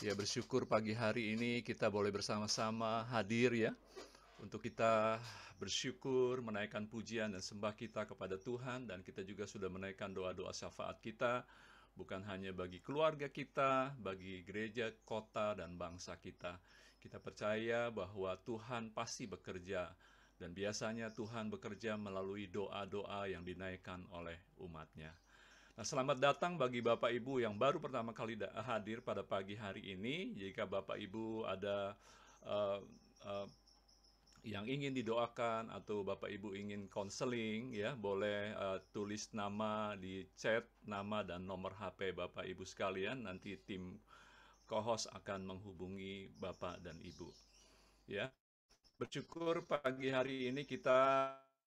Ya, bersyukur pagi hari ini kita boleh bersama-sama hadir ya, untuk kita bersyukur, menaikkan pujian dan sembah kita kepada Tuhan, dan kita juga sudah menaikkan doa-doa syafaat kita, bukan hanya bagi keluarga kita, bagi gereja, kota, dan bangsa kita. Kita percaya bahwa Tuhan pasti bekerja, dan biasanya Tuhan bekerja melalui doa-doa yang dinaikkan oleh umatnya. Nah, selamat datang bagi Bapak Ibu yang baru pertama kali hadir pada pagi hari ini. Jika Bapak Ibu ada uh, uh, yang ingin didoakan atau Bapak Ibu ingin konseling, ya boleh tulis nama di chat, nama dan nomor HP Bapak Ibu sekalian. Nanti tim co-host akan menghubungi Bapak dan Ibu. Ya, bersyukur pagi hari ini kita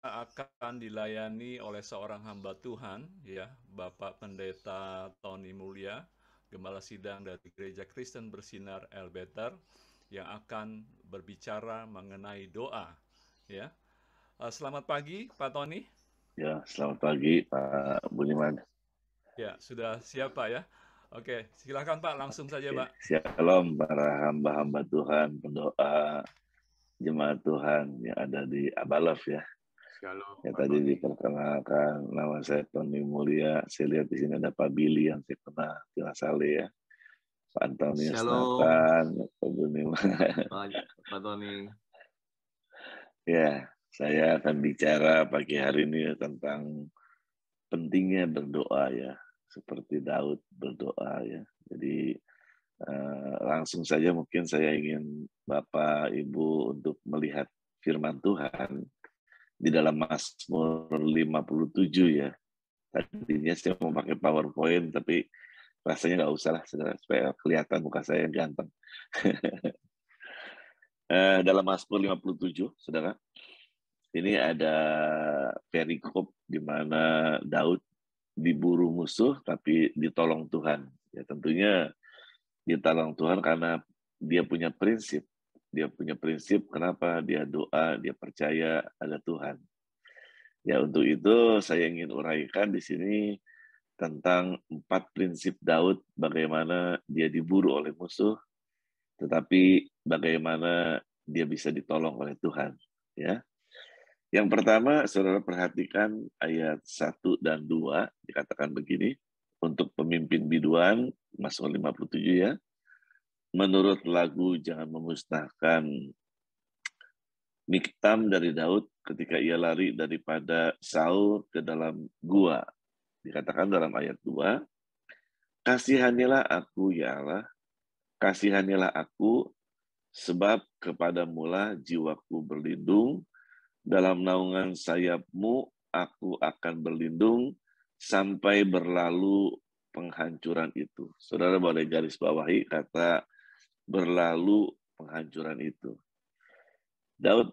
akan dilayani oleh seorang hamba Tuhan, ya, Bapak Pendeta Tony Mulya, Gembala Sidang dari Gereja Kristen Bersinar Elbeter, yang akan berbicara mengenai doa, ya. Selamat pagi, Pak Tony. Ya, selamat pagi Pak Budiman. Ya, sudah siap Pak ya? Oke, silakan Pak, langsung saja Oke, Pak. shalom para hamba-hamba Tuhan, pendoa jemaat Tuhan yang ada di Abalov ya. Shalom Ya Pak tadi Tony. diperkenalkan nama saya Tony Mulia. Saya lihat di sini ada Pak Billy yang saya kenal, Tila Saleh ya. Pak Antonius Shalom, Nathan, Pak Budiman. Pak Tony. Ya, saya akan bicara pagi hari ini tentang pentingnya berdoa ya. Seperti Daud berdoa ya. Jadi langsung saja mungkin saya ingin Bapak Ibu untuk melihat firman Tuhan di dalam Mazmur 57 ya. Tadinya saya mau pakai PowerPoint tapi rasanya nggak usah lah saudara, supaya kelihatan muka saya yang ganteng. Dalam Mazmur 57, saudara, ini ada perikop di mana Daud diburu musuh tapi ditolong Tuhan. Ya tentunya ditolong Tuhan karena dia punya prinsip. Dia punya prinsip kenapa dia doa, dia percaya ada Tuhan. Ya untuk itu saya ingin uraikan di sini tentang 4 prinsip Daud bagaimana dia diburu oleh musuh, tetapi bagaimana dia bisa ditolong oleh Tuhan. Ya. Yang pertama, saudara perhatikan ayat 1 dan 2, dikatakan begini, untuk pemimpin biduan, Mazmur 57 ya, menurut lagu jangan memusnahkan Miktam dari Daud ketika ia lari daripada Saul ke dalam gua. Dikatakan dalam ayat 2, kasihanilah aku ya Allah, kasihanilah aku sebab kepadamulah jiwaku berlindung, dalam naungan sayapmu aku akan berlindung sampai berlalu penghancuran itu. Saudara boleh garis bawahi kata berlalu penghancuran itu. Daud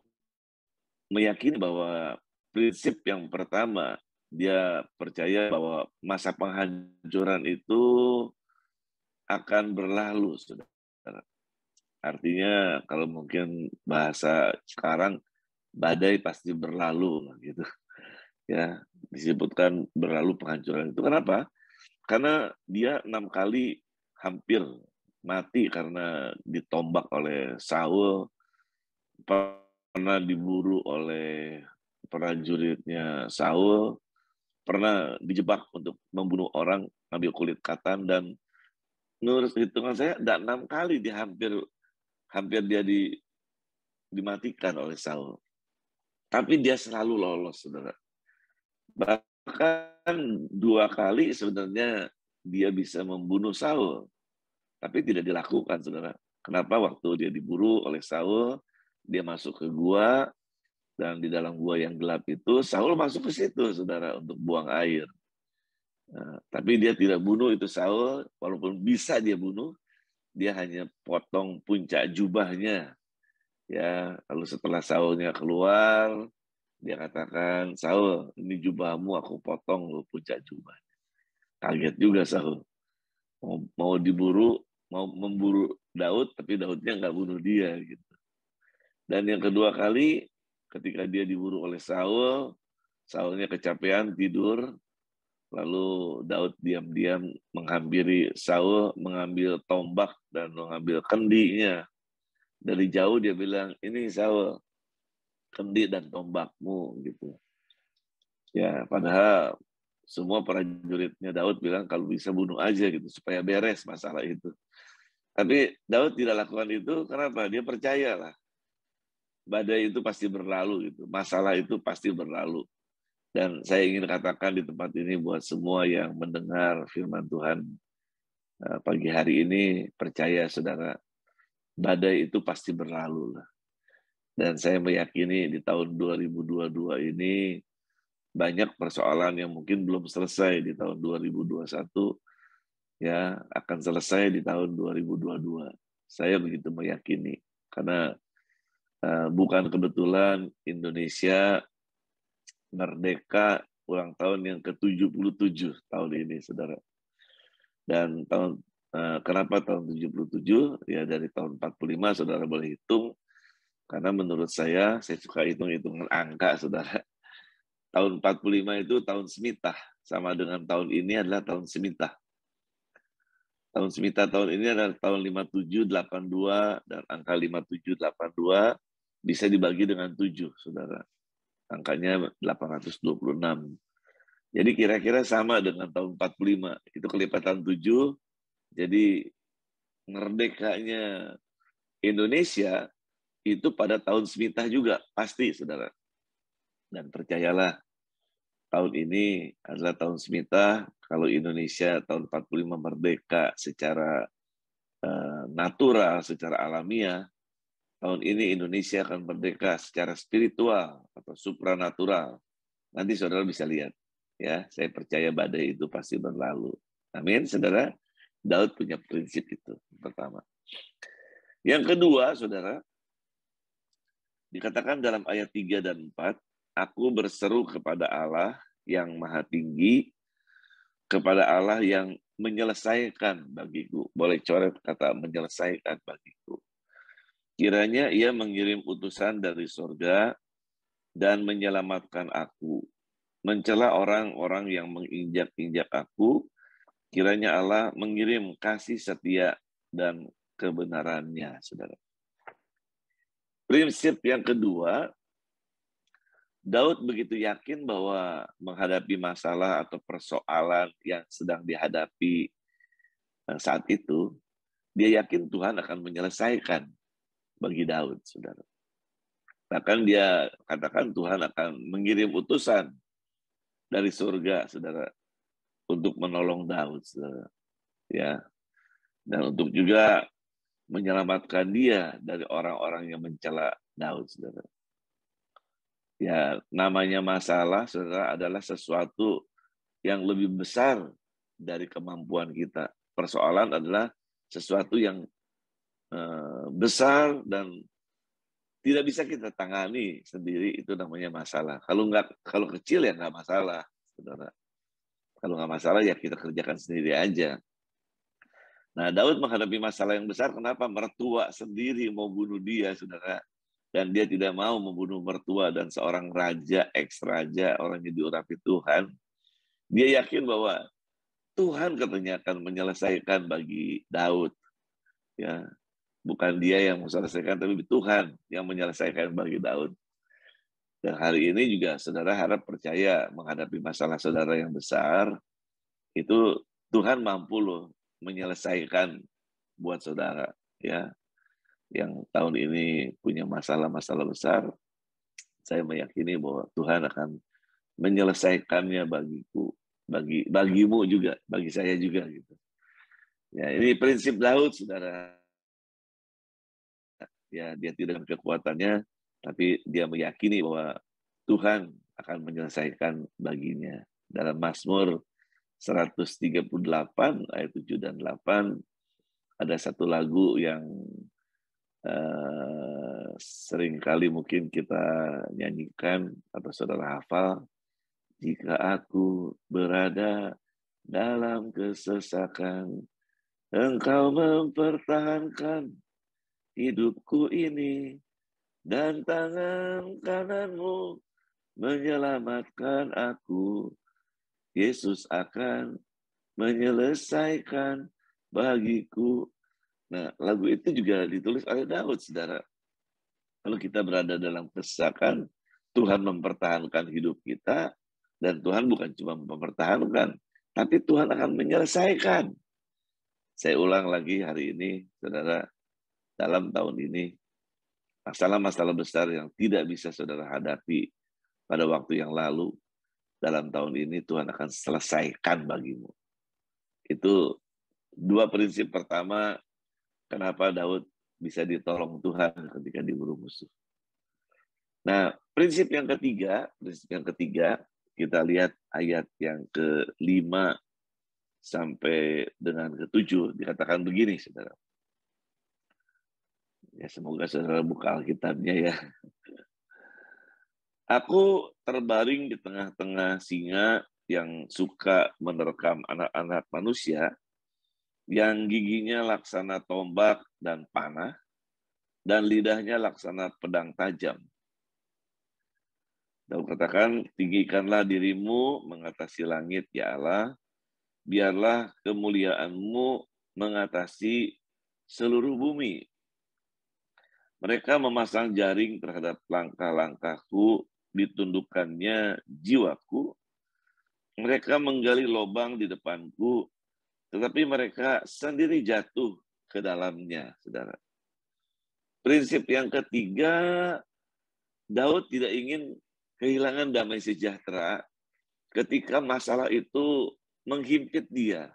meyakini bahwa prinsip yang pertama, dia percaya bahwa masa penghancuran itu akan berlalu, saudara. Artinya kalau mungkin bahasa sekarang, badai pasti berlalu, gitu. Ya, disebutkan berlalu penghancuran itu. Kenapa? Karena dia 6 kali hampir mati karena ditombak oleh Saul, pernah diburu oleh prajuritnya Saul, pernah dijebak untuk membunuh orang, ngambil kulit katan, dan menurut hitungan saya, ada 6 kali dia hampir dia dimatikan oleh Saul. Tapi dia selalu lolos, saudara. Bahkan 2 kali sebenarnya dia bisa membunuh Saul, tapi tidak dilakukan, saudara. Kenapa? Waktu dia diburu oleh Saul, dia masuk ke gua, dan di dalam gua yang gelap itu, Saul masuk ke situ, saudara, untuk buang air. Nah, tapi dia tidak bunuh itu Saul, walaupun bisa dia bunuh, dia hanya potong puncak jubahnya. Ya, lalu setelah Saulnya keluar, dia katakan, Saul, ini jubahmu aku potong lo puncak jubah. Kaget juga Saul. Mau diburu, mau memburu Daud, tapi Daudnya nggak bunuh dia gitu. Dan yang kedua kali, ketika dia diburu oleh Saul, Saulnya kecapean tidur, Lalu Daud diam-diam menghampiri Saul, mengambil tombak dan mengambil kendinya. Dari jauh dia bilang, ini Saul, kendi dan tombakmu gitu. Ya, padahal semua prajuritnya Daud bilang kalau bisa bunuh aja gitu supaya beres masalah itu. Tapi Daud tidak lakukan itu, kenapa? Dia percayalah badai itu pasti berlalu gitu. Masalah itu pasti berlalu. Dan saya ingin katakan di tempat ini buat semua yang mendengar firman Tuhan pagi hari ini, percaya saudara, badai itu pasti berlalu lah. Dan saya meyakini di tahun 2022 ini banyak persoalan yang mungkin belum selesai di tahun 2021 ya akan selesai di tahun 2022. Saya begitu meyakini karena bukan kebetulan Indonesia merdeka ulang tahun yang ke-77 tahun ini, saudara. Dan kenapa tahun 77? Ya dari tahun 45, saudara boleh hitung. Karena menurut saya suka hitung-hitungan angka, saudara. Tahun 45 itu tahun Semitah, sama dengan tahun ini adalah tahun Semitah. Tahun Semitah tahun ini adalah tahun 5782, dan angka 5782 bisa dibagi dengan 7, saudara. Angkanya 826. Jadi kira-kira sama dengan tahun 45. Itu kelipatan 7. Jadi merdekanya Indonesia itu pada tahun Semitah juga, pasti, saudara. Dan percayalah, tahun ini adalah tahun Semitah. Kalau Indonesia tahun 45 merdeka secara natural, secara alamiah, tahun ini Indonesia akan merdeka secara spiritual atau supranatural. Nanti saudara bisa lihat. Ya, saya percaya badai itu pasti berlalu. Amin, saudara. Daud punya prinsip itu, pertama. Yang kedua, saudara, dikatakan dalam ayat 3 dan 4, aku berseru kepada Allah yang maha tinggi, kepada Allah yang menyelesaikan bagiku. Boleh coret kata menyelesaikan bagiku. Kiranya ia mengirim utusan dari surga dan menyelamatkan aku. Mencela orang-orang yang menginjak-injak aku, kiranya Allah mengirim kasih setia dan kebenarannya, saudara. Prinsip yang kedua, Daud begitu yakin bahwa menghadapi masalah atau persoalan yang sedang dihadapi saat itu, dia yakin Tuhan akan menyelesaikan bagi Daud, saudara. Bahkan dia katakan Tuhan akan mengirim utusan dari surga, saudara, untuk menolong Daud, saudara. Ya, dan untuk juga menyelamatkan dia dari orang-orang yang mencela Daud, saudara. Ya, namanya masalah, saudara, adalah sesuatu yang lebih besar dari kemampuan kita. Persoalan adalah sesuatu yang besar dan tidak bisa kita tangani sendiri, itu namanya masalah. Kalau kecil ya nggak masalah, saudara. Kalau nggak masalah ya kita kerjakan sendiri aja. Nah, Daud menghadapi masalah yang besar, kenapa? Mertua sendiri mau bunuh dia, saudara. Dan dia tidak mau membunuh mertua dan seorang raja, ex-raja, orang yang diurapi Tuhan. Dia yakin bahwa Tuhan katanya akan menyelesaikan bagi Daud. Ya, bukan dia yang menyelesaikan, tapi Tuhan yang menyelesaikan bagi Daud. Dan hari ini juga saudara harap percaya menghadapi masalah saudara yang besar, itu Tuhan mampu loh menyelesaikan buat saudara. Ya, yang tahun ini punya masalah-masalah besar, saya meyakini bahwa Tuhan akan menyelesaikannya bagiku, bagimu juga, bagi saya juga gitu. Ya, ini prinsip Daud, saudara. Ya, dia tidak kekuatannya, tapi dia meyakini bahwa Tuhan akan menyelesaikan baginya. Dalam Mazmur 138 ayat 7 dan 8 ada satu lagu yang sering kali mungkin kita nyanyikan atau saudara hafal. Jika aku berada dalam kesesakan, Engkau mempertahankan hidupku ini, dan tangan kananmu menyelamatkan aku. Yesus akan menyelesaikan bagiku. Nah, lagu itu juga ditulis oleh Daud, saudara. Kalau kita berada dalam kesesakan, Tuhan mempertahankan hidup kita, dan Tuhan bukan cuma mempertahankan, tapi Tuhan akan menyelesaikan. Saya ulang lagi hari ini, saudara, dalam tahun ini, masalah-masalah besar yang tidak bisa saudara hadapi pada waktu yang lalu, dalam tahun ini Tuhan akan selesaikan bagimu. Itu dua prinsip pertama, kenapa Daud bisa ditolong Tuhan ketika diburu musuh. Nah, prinsip yang ketiga, kita lihat ayat yang ke-5 sampai dengan ke-7, dikatakan begini, saudara. Ya, semoga saudara buka Alkitabnya ya. Aku terbaring di tengah-tengah singa yang suka menerkam anak-anak manusia, yang giginya laksana tombak dan panah, dan lidahnya laksana pedang tajam. Daud katakan, tinggikanlah dirimu mengatasi langit, ya Allah, biarlah kemuliaan-Mu mengatasi seluruh bumi. Mereka memasang jaring terhadap langkah-langkahku, ditundukkannya jiwaku. Mereka menggali lubang di depanku, tetapi mereka sendiri jatuh ke dalamnya, saudara. Prinsip yang ketiga, Daud tidak ingin kehilangan damai sejahtera ketika masalah itu menghimpit dia.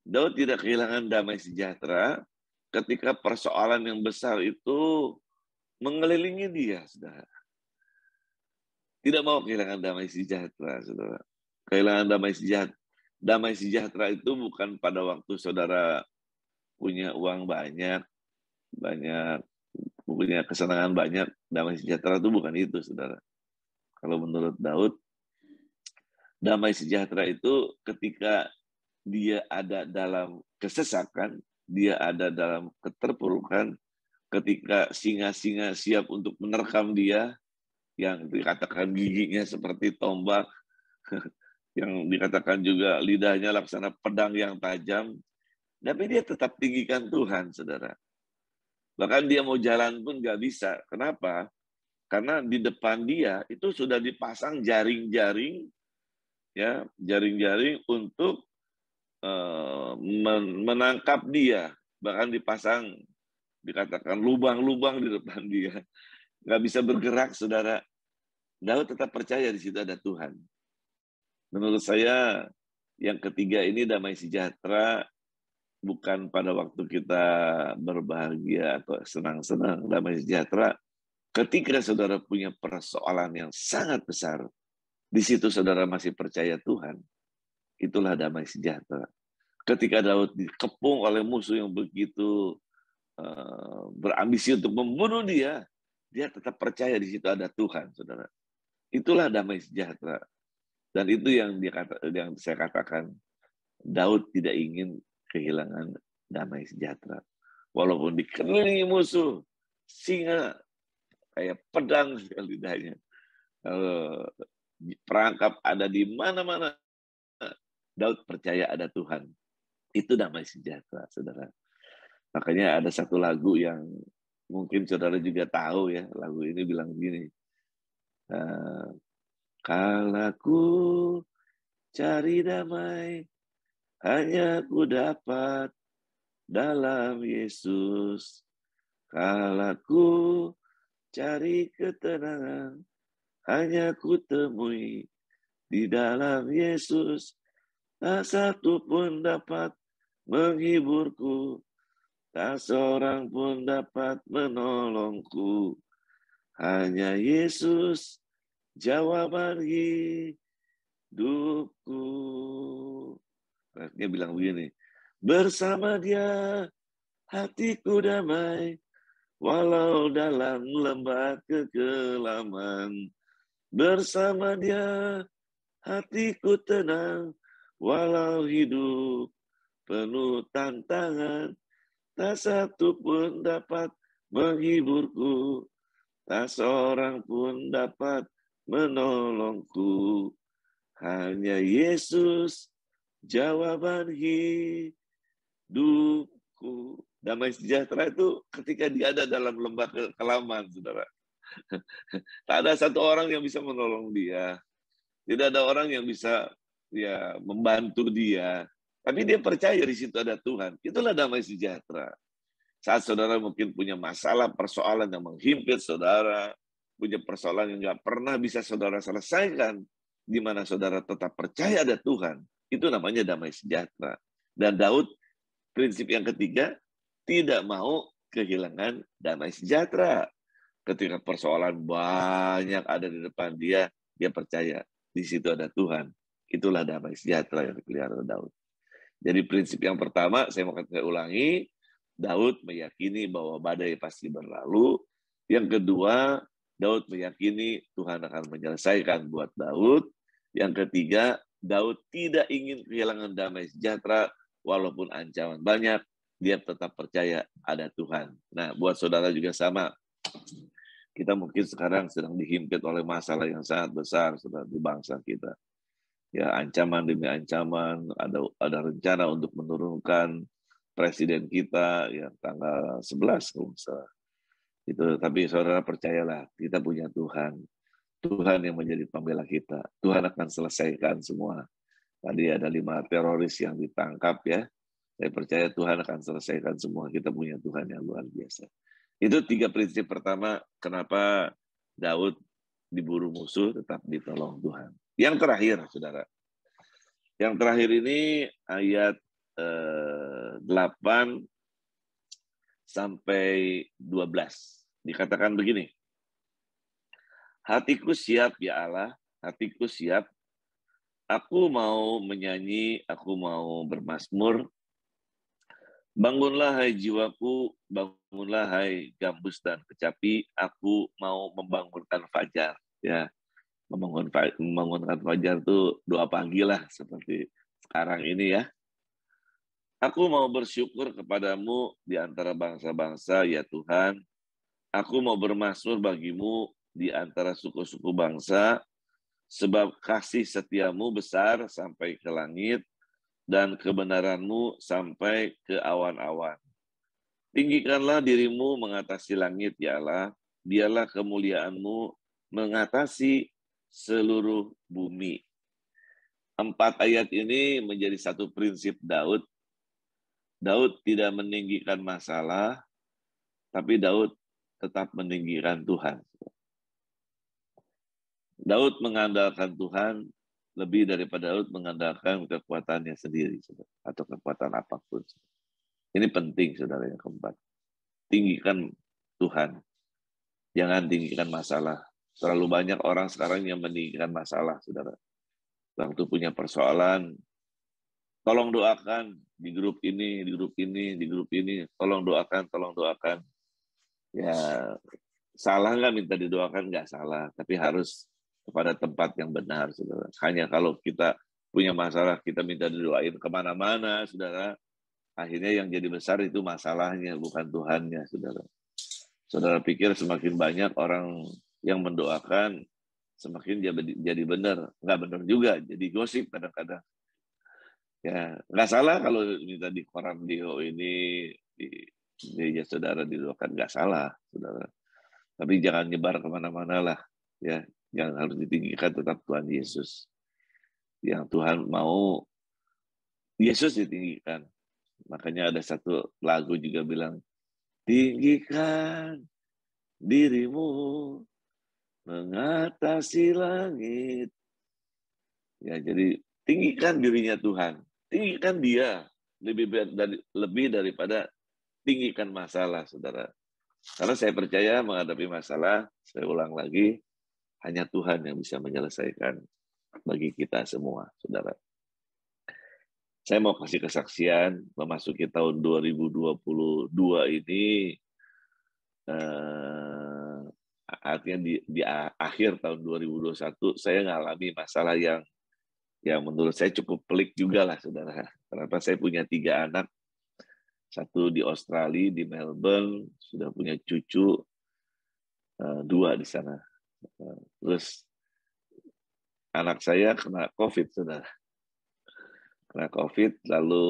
Daud tidak kehilangan damai sejahtera ketika persoalan yang besar itu mengelilingi dia, saudara. Tidak mau kehilangan damai sejahtera, saudara. Kehilangan damai sejahtera itu bukan pada waktu saudara punya uang banyak, punya kesenangan banyak. Damai sejahtera itu bukan itu, saudara. Kalau menurut Daud, damai sejahtera itu ketika dia ada dalam kesesakan, dia ada dalam keterpurukan, ketika singa-singa siap untuk menerkam dia, yang dikatakan giginya seperti tombak, yang dikatakan juga lidahnya laksana pedang yang tajam, tapi dia tetap tinggikan Tuhan, saudara. Bahkan dia mau jalan pun nggak bisa. Kenapa? Karena di depan dia itu sudah dipasang jaring-jaring, ya, jaring-jaring untuk menangkap dia. Bahkan dipasang, dikatakan lubang-lubang di depan dia. Nggak bisa bergerak, saudara. Daud tetap percaya di situ ada Tuhan. Menurut saya, yang ketiga ini damai sejahtera bukan pada waktu kita berbahagia atau senang-senang. Damai sejahtera ketika saudara punya persoalan yang sangat besar, di situ saudara masih percaya Tuhan. Itulah damai sejahtera. Ketika Daud dikepung oleh musuh yang begitu berambisi untuk membunuh dia, dia tetap percaya di situ ada Tuhan, saudara. Itulah damai sejahtera. Dan itu yang saya katakan, Daud tidak ingin kehilangan damai sejahtera. Walaupun dikelilingi musuh, singa, kayak pedang lidahnya. Perangkap ada di mana-mana, Daud percaya ada Tuhan. Itu damai sejahtera, saudara. Makanya ada satu lagu yang mungkin saudara juga tahu ya, lagu ini bilang gini, kalaku cari damai, hanya ku dapat dalam Yesus. Kalaku cari ketenangan, hanya ku temui di dalam Yesus. Tak satu pun dapat menghiburku, tak seorang pun dapat menolongku. Hanya Yesus jawaban hidupku. Dia bilang begini, bersama Dia hatiku damai, walau dalam lembah kekelaman. Bersama Dia hatiku tenang, walau hidup penuh tantangan. Tak satu pun dapat menghiburku, tak seorang pun dapat menolongku. Hanya Yesus jawaban hidupku. Damai sejahtera itu ketika dia ada dalam lembah kekelaman, saudara. Tak ada satu orang yang bisa menolong dia. Tidak ada orang yang bisa membantu dia. Tapi dia percaya di situ ada Tuhan. Itulah damai sejahtera. Saat saudara mungkin punya masalah, persoalan yang menghimpit saudara, punya persoalan yang nggak pernah bisa saudara selesaikan, di mana saudara tetap percaya ada Tuhan, itu namanya damai sejahtera. Dan Daud, prinsip yang ketiga, tidak mau kehilangan damai sejahtera. Ketika persoalan banyak ada di depan dia, dia percaya di situ ada Tuhan. Itulah damai sejahtera yang dipelihara Daud. Jadi prinsip yang pertama, saya mau ulangi, Daud meyakini bahwa badai pasti berlalu. Yang kedua, Daud meyakini Tuhan akan menyelesaikan buat Daud. Yang ketiga, Daud tidak ingin kehilangan damai sejahtera, walaupun ancaman banyak, dia tetap percaya ada Tuhan. Nah, buat saudara juga sama. Kita mungkin sekarang sedang dihimpit oleh masalah yang sangat besar saudara, di bangsa kita. Ya, ancaman demi ancaman, ada rencana untuk menurunkan presiden kita yang tanggal 11 kalau misalnya. Itu, tapi saudara percayalah, kita punya Tuhan. Tuhan yang menjadi pembela kita. Tuhan akan selesaikan semua. Tadi ada 5 teroris yang ditangkap ya. Saya percaya Tuhan akan selesaikan semua. Kita punya Tuhan yang luar biasa. Itu 3 prinsip pertama kenapa Daud diburu musuh tetap ditolong Tuhan. Yang terakhir, saudara. Yang terakhir ini ayat 8 sampai 12. Dikatakan begini. Hatiku siap ya Allah, hatiku siap. Aku mau menyanyi, aku mau bermazmur. Bangunlah hai jiwaku, bangunlah hai gambus dan kecapi, aku mau membangunkan fajar. Ya, membangunkan fajar itu doa pagi lah seperti sekarang ini ya. Aku mau bersyukur kepadamu di antara bangsa-bangsa ya Tuhan. Aku mau bermazmur bagimu di antara suku-suku bangsa, sebab kasih setiamu besar sampai ke langit, dan kebenaranmu sampai ke awan-awan. Tinggikanlah dirimu mengatasi langit, ya Allah. Biarlah kemuliaanmu mengatasi seluruh bumi. 4 ayat ini menjadi satu prinsip Daud. Daud tidak meninggikan masalah, tapi Daud tetap meninggikan Tuhan. Daud mengandalkan Tuhan lebih daripada Daud mengandalkan kekuatannya sendiri, atau kekuatan apapun. Ini penting, saudara, yang keempat. Tinggikan Tuhan. Jangan tinggikan masalah. Terlalu banyak orang sekarang yang meninggikan masalah, saudara. Waktu punya persoalan, tolong doakan di grup ini, di grup ini, di grup ini. Tolong doakan, tolong doakan. Ya, salah nggak minta didoakan? Nggak salah. Tapi harus kepada tempat yang benar, saudara. Hanya kalau kita punya masalah, kita minta didoain kemana-mana, saudara. Akhirnya yang jadi besar itu masalahnya, bukan Tuhannya, saudara. Saudara pikir semakin banyak orang yang mendoakan, semakin jadi benar. Nggak benar juga, jadi gosip kadang-kadang. Ya, nggak salah kalau minta di koran Dio ini, di saudara didoakan, nggak salah, saudara. Tapi jangan nyebar kemana-mana lah, ya. Yang harus ditinggikan tetap Tuhan Yesus. Yang Tuhan mau Yesus ditinggikan. Makanya ada satu lagu juga bilang, tinggikan dirimu mengatasi langit. Ya, jadi tinggikan dirinya Tuhan. Tinggikan dia lebih daripada tinggikan masalah, saudara. Karena saya percaya menghadapi masalah, saya ulang lagi, hanya Tuhan yang bisa menyelesaikan bagi kita semua, saudara. Saya mau kasih kesaksian, memasuki tahun 2022 ini, artinya di akhir tahun 2021, saya mengalami masalah yang menurut saya cukup pelik juga lah, saudara. Kenapa? Saya punya 3 anak, 1 di Australia, di Melbourne, sudah punya cucu, 2 di sana. Terus anak saya kena COVID, saudara. Kena COVID, lalu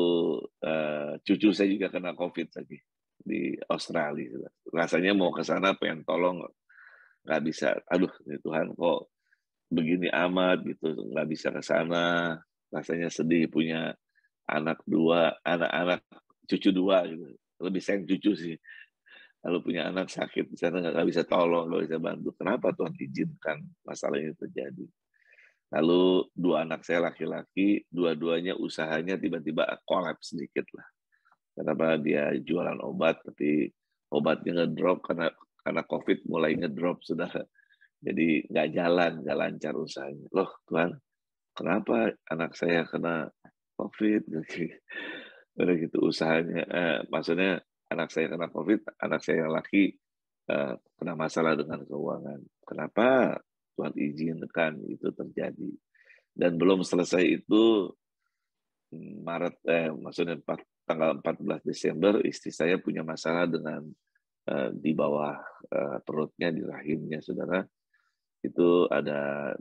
cucu saya juga kena COVID lagi di Australia. Saudara. Rasanya mau ke sana pengen tolong, nggak bisa. Aduh, ya Tuhan kok begini amat gitu, nggak bisa ke sana. Rasanya sedih punya anak dua, anak-anak cucu dua gitu. Lebih sayang cucu sih. Lalu punya anak sakit di sana nggak bisa tolong, nggak bisa bantu. Kenapa Tuhan izinkan masalah ini terjadi? Lalu dua anak saya laki-laki, dua-duanya usahanya tiba-tiba kolaps sedikit lah. Kenapa dia jualan obat, tapi obatnya ngedrop karena COVID mulai ngedrop, saudara. Jadi nggak jalan, nggak lancar usahanya. Loh Tuhan, kenapa anak saya kena COVID? Udah gitu usahanya, maksudnya anak saya kena COVID, anak saya yang laki kena masalah dengan keuangan. Kenapa Tuhan izinkan itu terjadi? Dan belum selesai itu, maksudnya tanggal 14 Desember, istri saya punya masalah dengan di bawah perutnya, di rahimnya, saudara. Itu ada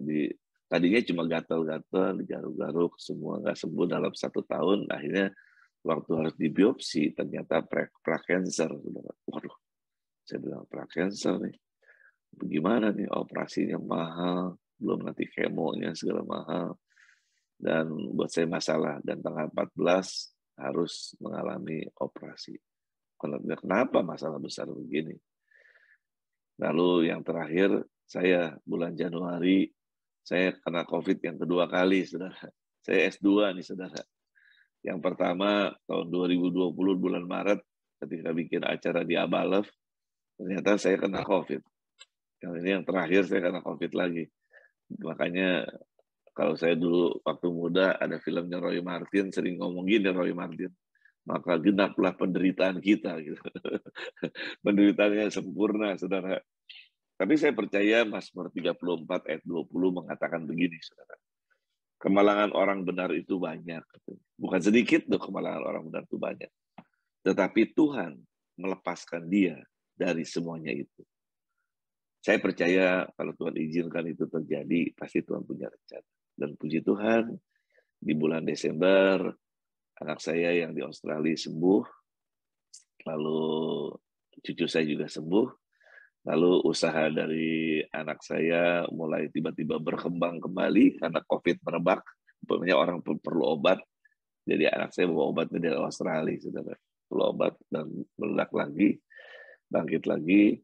tadinya cuma gatal-gatal, digaruk-garuk, semua nggak sembuh dalam 1 tahun. Akhirnya waktu harus dibiopsi, ternyata prakancer, saudara. Waduh, saya bilang prakancer nih. Bagaimana nih, operasinya mahal, belum nanti kemonya segala mahal. Dan buat saya masalah. Dan tanggal 14 harus mengalami operasi. Kenapa masalah besar begini? Lalu yang terakhir, saya bulan Januari, saya kena COVID yang kedua kali, saudara. Saya S2 nih, saudara. Yang pertama tahun 2020 bulan Maret ketika bikin acara di Abalef, ternyata saya kena COVID. Yang ini yang terakhir saya kena COVID lagi. Makanya kalau saya dulu waktu muda ada filmnya Roy Martin sering ngomong gini Roy Martin, maka genaplah penderitaan kita gitu. Penderitaannya sempurna, saudara. Tapi saya percaya Mazmur 34 ayat 20 mengatakan begini, saudara. Kemalangan orang benar itu banyak. Bukan sedikit tuh kemalangan orang benar itu banyak. Tetapi Tuhan melepaskan dia dari semuanya itu. Saya percaya kalau Tuhan izinkan itu terjadi, pasti Tuhan punya rencana. Dan puji Tuhan, di bulan Desember, anak saya yang di Australia sembuh, lalu cucu saya juga sembuh, lalu usaha dari anak saya mulai tiba-tiba berkembang kembali karena COVID merebak, banyak orang perlu obat, jadi anak saya bawa obatnya dari Australia, saudara. Perlu obat dan meledak lagi, bangkit lagi.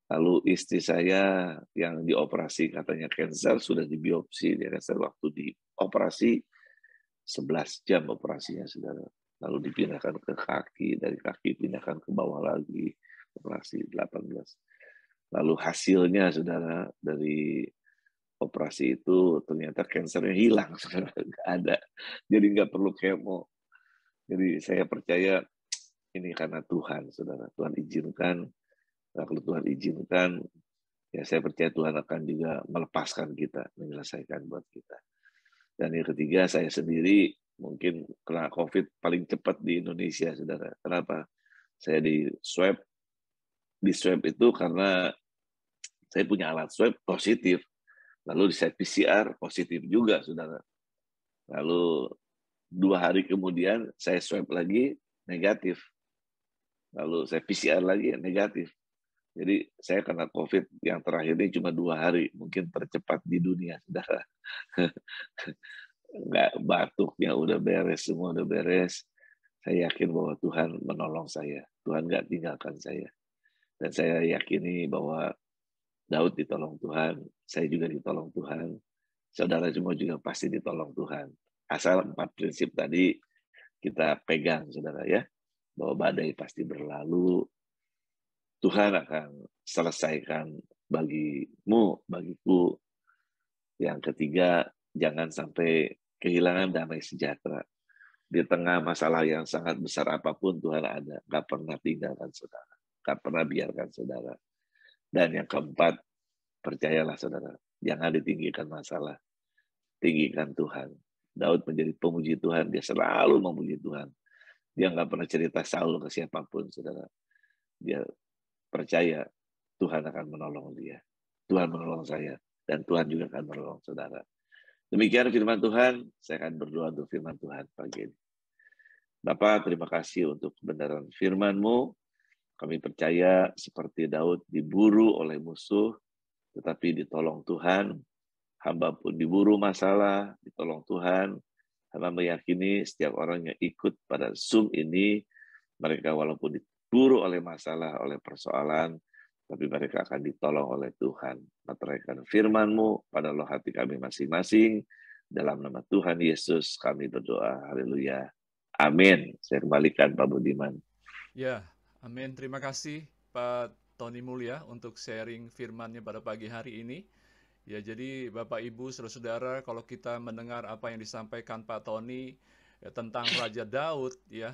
Lalu istri saya yang dioperasi katanya kanker, sudah dibiopsi, dia kanker waktu dioperasi 11 jam operasinya, saudara. Lalu dipindahkan ke kaki, dari kaki pindahkan ke bawah lagi, operasi 18. Lalu hasilnya, saudara, dari operasi itu ternyata kankernya hilang, saudara. Nggak ada. Jadi nggak perlu kemo. Jadi saya percaya ini karena Tuhan, saudara. Tuhan izinkan. Kalau Tuhan izinkan, ya saya percaya Tuhan akan juga melepaskan kita, menyelesaikan buat kita. Dan yang ketiga, saya sendiri mungkin kena COVID paling cepat di Indonesia, saudara. Kenapa? Saya di swab itu karena saya punya alat swab positif. Lalu di saya PCR positif juga, saudara. Lalu 2 hari kemudian saya swab lagi negatif. Lalu saya PCR lagi negatif. Jadi saya kena COVID yang terakhir ini cuma 2 hari, mungkin tercepat di dunia, saudara. Nggak, batuknya udah beres, semua udah beres. Saya yakin bahwa Tuhan menolong saya. Tuhan nggak tinggalkan saya. Dan saya yakini bahwa Daud ditolong Tuhan, saya juga ditolong Tuhan. Saudara semua juga pasti ditolong Tuhan. Asal 4 prinsip tadi kita pegang, saudara ya. Bahwa badai pasti berlalu, Tuhan akan selesaikan bagimu, bagiku. Yang ketiga, jangan sampai kehilangan damai sejahtera. Di tengah masalah yang sangat besar apapun, Tuhan ada. Gak pernah tinggalkan saudara. Gak pernah biarkan saudara. Dan yang keempat, percayalah saudara, jangan ditinggikan masalah. Tinggikan Tuhan. Daud menjadi pemuji Tuhan, dia selalu memuji Tuhan. Dia nggak pernah cerita Saul ke siapapun, saudara. Dia percaya Tuhan akan menolong dia. Tuhan menolong saya, dan Tuhan juga akan menolong saudara. Demikian firman Tuhan, saya akan berdoa untuk firman Tuhan pagi ini. Bapa, terima kasih untuk kebenaran firman-Mu. Kami percaya seperti Daud diburu oleh musuh, tetapi ditolong Tuhan. Hamba pun diburu masalah, ditolong Tuhan. Hamba meyakini setiap orang yang ikut pada Zoom ini, mereka walaupun diburu oleh masalah, oleh persoalan, tapi mereka akan ditolong oleh Tuhan. Meteraikan firman-Mu pada loh hati kami masing-masing. Dalam nama Tuhan Yesus kami berdoa. Haleluya. Amin. Saya kembalikan Pak Budiman. Ya, amin. Terima kasih Pak Tony Mulya untuk sharing firman-Nya pada pagi hari ini. Ya, jadi Bapak Ibu saudara-saudara, kalau kita mendengar apa yang disampaikan Pak Tony ya, tentang Raja Daud, ya,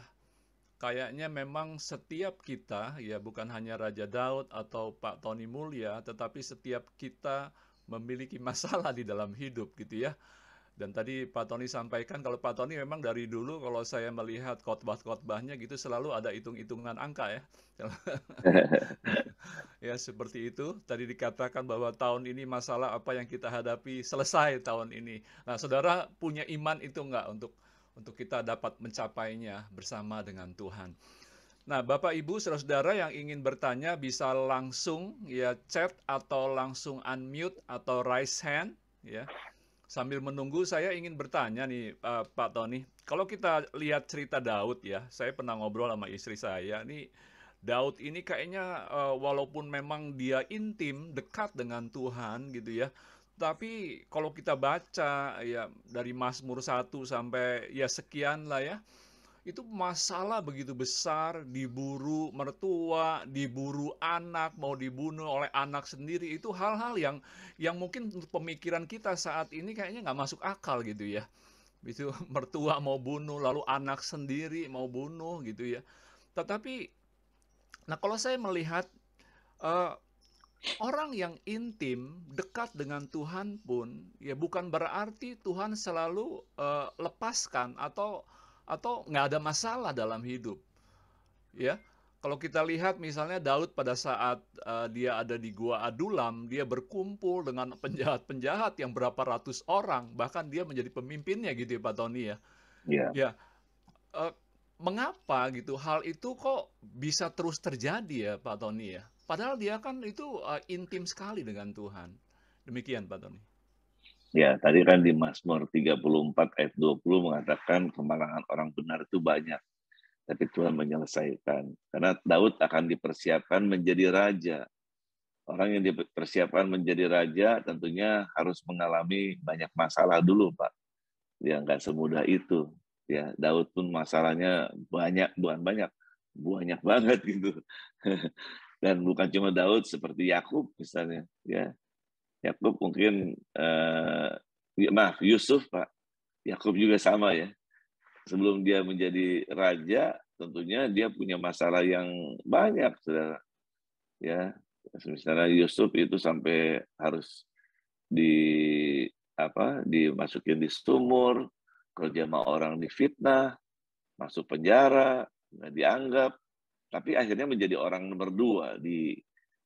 kayaknya memang setiap kita, ya bukan hanya Raja Daud atau Pak Tony Mulya, tetapi setiap kita memiliki masalah di dalam hidup gitu ya. Dan tadi Pak Tony sampaikan kalau Pak Tony memang dari dulu kalau saya melihat khotbah-khotbahnya gitu selalu ada hitung-hitungan angka ya. Ya seperti itu. Tadi dikatakan bahwa tahun ini masalah apa yang kita hadapi selesai tahun ini. Nah, saudara punya iman itu enggak untuk kita dapat mencapainya bersama dengan Tuhan. Nah, Bapak Ibu saudara-saudara yang ingin bertanya bisa langsung ya chat atau langsung unmute atau raise hand ya. Sambil menunggu saya ingin bertanya nih Pak Tony. Kalau kita lihat cerita Daud ya, saya pernah ngobrol sama istri saya. Nih Daud ini kayaknya walaupun memang dia intim, dekat dengan Tuhan gitu ya. Tapi kalau kita baca ya dari Mazmur 1 sampai ya sekian lah ya, itu masalah begitu besar, diburu mertua, diburu anak, mau dibunuh oleh anak sendiri, itu hal-hal yang mungkin untuk pemikiran kita saat ini kayaknya nggak masuk akal gitu ya. Itu mertua mau bunuh, lalu anak sendiri mau bunuh gitu ya. Tetapi, nah kalau saya melihat eh, orang yang intim, dekat dengan Tuhan pun, ya bukan berarti Tuhan selalu lepaskan atau nggak ada masalah dalam hidup. Ya, kalau kita lihat misalnya Daud pada saat dia ada di Gua Adulam, dia berkumpul dengan penjahat-penjahat yang berapa ratus orang, bahkan dia menjadi pemimpinnya gitu ya Pak Tony ya. Ya, Ya, eh, mengapa gitu hal itu kok bisa terus terjadi ya Pak Tony ya? Padahal dia kan itu intim sekali dengan Tuhan. Demikian Pak Tony. ya, tadi kan di Mazmur 34 ayat 20 mengatakan kemalangan orang benar itu banyak, tapi Tuhan menyelesaikan. Karena Daud akan dipersiapkan menjadi raja. Orang yang dipersiapkan menjadi raja tentunya harus mengalami banyak masalah dulu, Pak. Ya nggak semudah itu. Ya, Daud pun masalahnya banyak, bukan banyak banget gitu. Dan bukan cuma Daud, seperti Yakub misalnya. Ya, Yakub mungkin Yusuf, Pak. Yakub juga sama ya. Sebelum dia menjadi raja, tentunya dia punya masalah yang banyak, saudara. Ya, misalnya Yusuf itu sampai harus dimasukin di sumur, kerja sama orang difitnah, masuk penjara, nggak dianggap, tapi akhirnya menjadi orang nomor 2 di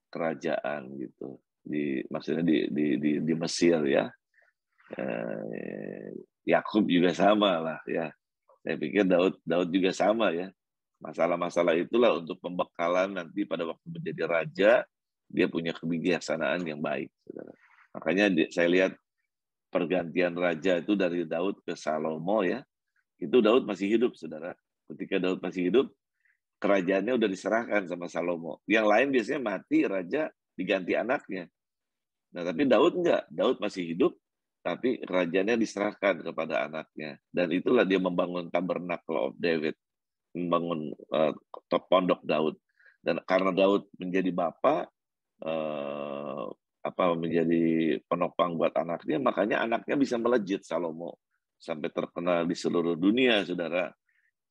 kerajaan gitu, maksudnya di Mesir ya. Yakub juga sama lah ya. Saya pikir Daud juga sama ya. Masalah-masalah itulah untuk pembekalan nanti pada waktu menjadi raja, dia punya kebijaksanaan yang baik, saudara. Makanya saya lihat pergantian raja itu dari Daud ke Salomo ya. Itu Daud masih hidup, saudara. Ketika Daud masih hidup, kerajaannya udah diserahkan sama Salomo. Yang lain biasanya mati, raja diganti anaknya. Nah, tapi Daud enggak. Daud masih hidup, tapi kerajaannya diserahkan kepada anaknya. Dan itulah dia membangun Tabernacle of David, membangun pondok Daud. Dan karena Daud menjadi bapak, menjadi penopang buat anaknya, makanya anaknya bisa melejit Salomo sampai terkenal di seluruh dunia, saudara.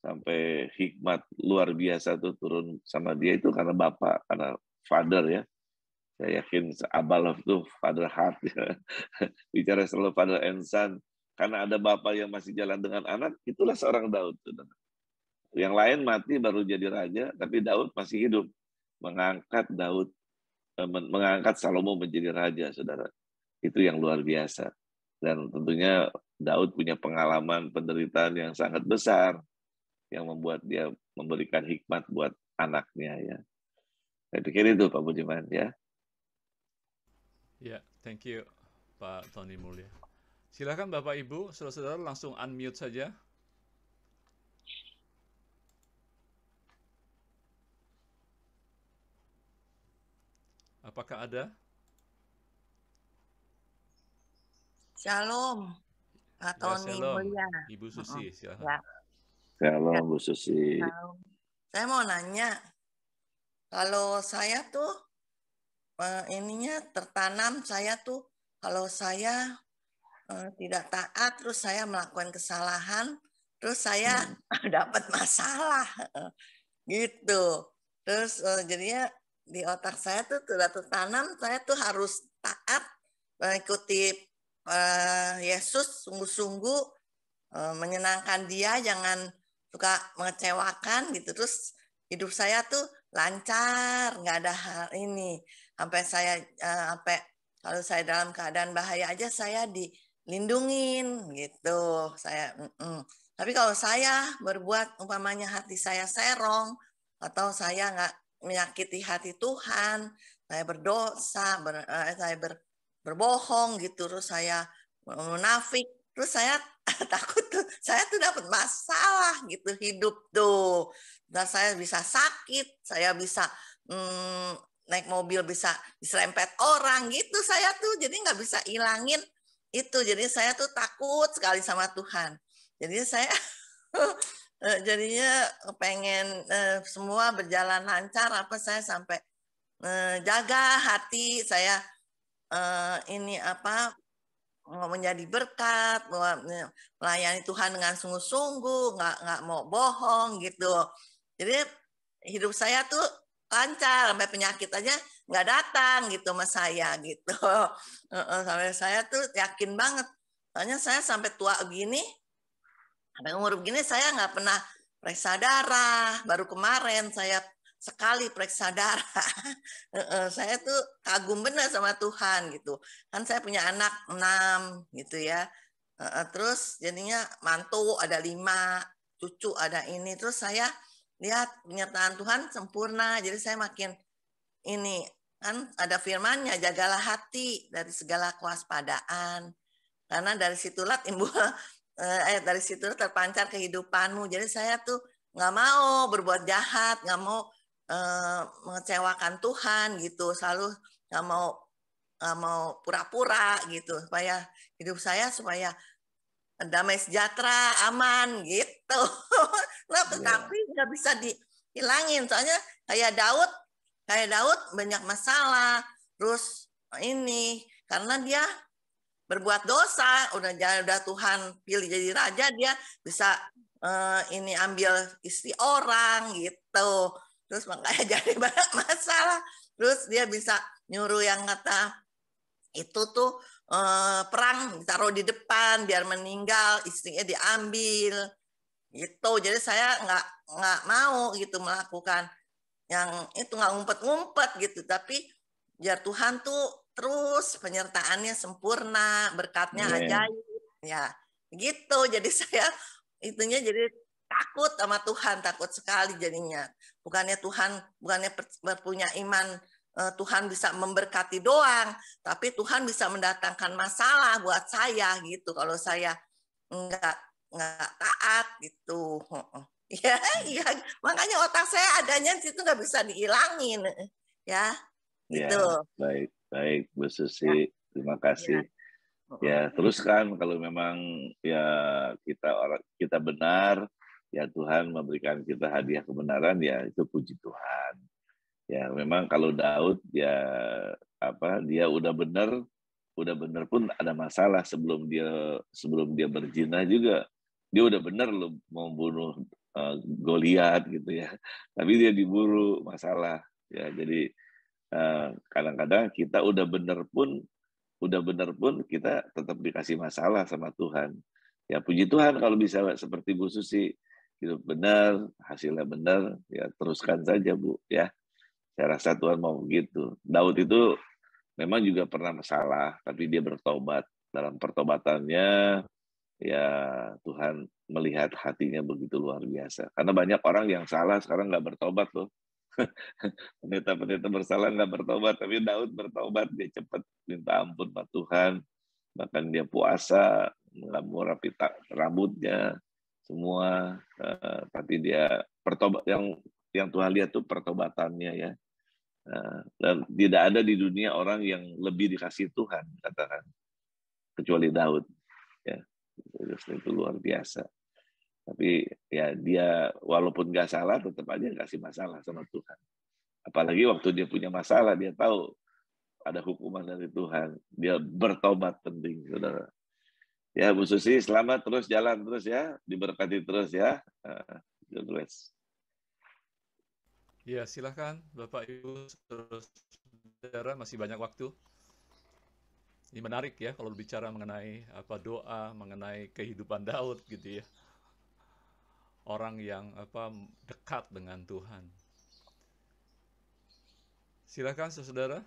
Sampai hikmat luar biasa tuh turun sama dia itu karena bapak, karena father ya. Saya yakin Abba tuh father heart ya. Bicara selalu father and son. Karena ada bapak yang masih jalan dengan anak, itulah seorang Daud, saudara. Yang lain mati baru jadi raja, tapi Daud masih hidup. Mengangkat Salomo menjadi raja, saudara. Itu yang luar biasa. Dan tentunya Daud punya pengalaman penderitaan yang sangat besar yang membuat dia memberikan hikmat buat anaknya ya. Saya pikir itu Pak Budiman ya. Ya, thank you Pak Tony Mulya. Silakan Bapak Ibu, saudara-saudara langsung unmute saja. Apakah ada? Shalom, Pak Ya, Tony shalom. Mulya. Ibu Susi, silakan. Ya, Shalom Bu Susi. shalom. Saya mau nanya, kalau saya tuh ininya tertanam, saya tuh kalau saya tidak taat, terus saya melakukan kesalahan, terus saya dapat masalah, gitu. Terus jadinya di otak saya tuh sudah tertanam, saya tuh harus taat, mengikuti Yesus sungguh-sungguh, menyenangkan Dia, jangan suka mengecewakan gitu. Terus hidup saya tuh lancar, nggak ada hal ini. Sampai saya sampai kalau saya dalam keadaan bahaya aja saya dilindungin gitu. Saya Tapi kalau saya berbuat umpamanya hati saya serong atau saya nggak menyakiti hati Tuhan, saya berdosa, saya berbohong gitu, terus saya munafik, terus saya takut tuh, saya tuh dapat masalah gitu hidup tuh. Dan saya bisa sakit, saya bisa naik mobil bisa diserempet orang gitu, saya tuh jadi nggak bisa ilangin itu. Jadi saya tuh takut sekali sama Tuhan. Jadi saya jadinya pengen semua berjalan lancar, apa saya sampai jaga hati saya ini apa menjadi berkat, melayani Tuhan dengan sungguh-sungguh, nggak mau bohong gitu. Jadi hidup saya tuh lancar, sampai penyakit aja nggak datang gitu sama saya gitu. Sampai saya tuh yakin banget. Soalnya saya sampai tua begini, sampai umur begini saya nggak pernah periksa darah. Baru kemarin saya sekali periksa darah. Saya tuh kagum benar sama Tuhan gitu. Kan saya punya anak 6 gitu ya. Terus jadinya mantu ada 5, cucu ada ini. Terus saya lihat penyertaan Tuhan sempurna. Jadi saya makin ini, kan ada firman-Nya, jagalah hati dari segala kewaspadaan. Karena dari situlah timbul dari situ terpancar kehidupanmu. Jadi saya tuh nggak mau berbuat jahat, nggak mau mengecewakan Tuhan gitu, selalu nggak mau pura-pura gitu, supaya hidup saya supaya damai sejahtera, aman gitu. Nah, tetapi nggak bisa dihilangin, soalnya kayak Daud banyak masalah, terus ini karena dia berbuat dosa, udah Tuhan pilih jadi raja, dia bisa ini ambil istri orang gitu. Terus makanya jadi banyak masalah. Terus dia bisa nyuruh yang kata itu tuh perang ditaruh di depan biar meninggal, istrinya diambil gitu. Jadi saya nggak mau gitu melakukan yang itu, nggak ngumpet-ngumpet gitu. Tapi biar Tuhan tuh terus penyertaannya sempurna, berkatnya ajaib ya gitu. Jadi saya itunya jadi takut sama Tuhan, takut sekali jadinya. Bukannya punya iman Tuhan bisa memberkati doang, tapi Tuhan bisa mendatangkan masalah buat saya gitu kalau saya nggak taat gitu. Ya, iya, makanya otak saya adanya situ nggak bisa dihilangin ya. Gitu. Ya, baik Bu Susi, terima kasih. Ya, teruskan kalau memang ya kita benar, ya Tuhan memberikan kita hadiah kebenaran, ya itu puji Tuhan. Ya, memang kalau Daud ya dia udah benar pun ada masalah sebelum dia berzina juga. Dia udah benar loh mau bunuh Goliat gitu ya. Tapi dia diburu masalah. Ya, jadi kadang-kadang kita udah benar pun kita tetap dikasih masalah sama Tuhan. Ya puji Tuhan kalau bisa seperti Bu Susi, hidup benar, hasilnya benar, ya teruskan saja Bu ya. Saya rasa Tuhan mau begitu. Daud itu memang juga pernah masalah, tapi dia bertobat. dalam pertobatannya, ya Tuhan melihat hatinya begitu luar biasa. Karena banyak orang yang salah sekarang nggak bertobat loh. Pendeta-pendeta bersalah nggak bertobat, tapi Daud bertobat, dia cepat minta ampun sama Tuhan, bahkan dia puasa, nggak mau rapi rambutnya, semua, tapi dia pertobat, yang Tuhan lihat tuh pertobatannya ya. Dan tidak ada di dunia orang yang lebih dikasih Tuhan, katakan, kecuali Daud. Ya, itu luar biasa. Tapi ya dia walaupun nggak salah, tetap aja kasih masalah sama Tuhan. Apalagi waktu dia punya masalah, dia tahu ada hukuman dari Tuhan. Dia bertobat penting, saudara. Ya, Bu Susi, selamat terus jalan terus ya, diberkati terus ya. God bless. Ya, silakan Bapak Ibu saudara, masih banyak waktu. Ini menarik ya kalau bicara mengenai doa, mengenai kehidupan Daud gitu ya. Orang yang dekat dengan Tuhan. Silakan saudara.